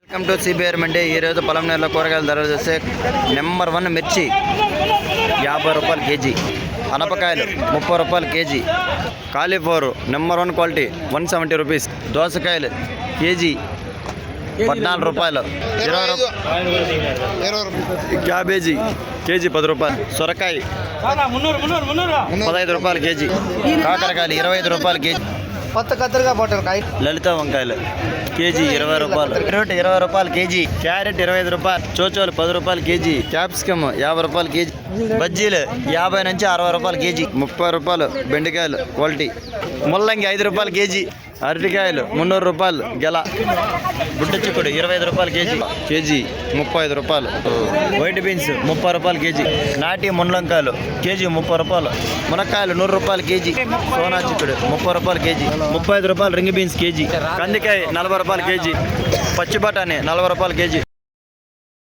Welcome to CBR మండి. ఈరోజు పొలంనేరులో కూరగాయల ధరలు చూస్తే నెంబర్ 1 మిర్చి 50 రూపాయలు కేజీ, అనపకాయలు 30 రూపాయలు KG, cauliflower number 1 quality 170 rupees, దోసకాయలు కేజీ 14 రూపాయలు, 20 క్యాబేజీ కేజీ 10 రూపాయలు, సొరకాయ 15 రూపాయలు కేజీ, కాకరకాయలు 25 రూపాయలు కేజీ, కొత్త కత్తెరగా పోటారు కాయ. లలిత వంకాయలు కేజీ 20 రూపాయలు, బీట్రూట్ 20 రూపాయలు కేజీ, క్యారెట్ 25 రూపాయలు, చోచోలు 10 రూపాయలు కేజీ, క్యాప్సికమ్ 50 రూపాయలు కేజీ, బజ్జీలు 50 నుంచి 60 రూపాయలు కేజీ, 30 రూపాయలు బెండకాయలు క్వాలిటీ, ముల్లంగి 5 రూపాయలు కేజీ, అరటికాయలు 300 రూపాయలు గెల, బుట్ట చిక్కుడు 25 రూపాయలు కేజీ, కేజీ 35 రూపాయలు, వైట్ బీన్స్ 30 రూపాయలు కేజీ, నాటి మున్లంకాయలు కేజీ 30 రూపాయలు, మునక్కాయలు 100 రూపాయలు కేజీ, సోనా చిక్కుడు 30 రూపాయలు కేజీ, 35 రూపాయలు రింగ్ బీన్స్ కేజీ, కందికాయ 40 రూపాయలు కేజీ, పచ్చి బఠానీ 40 రూపాయలు కేజీ.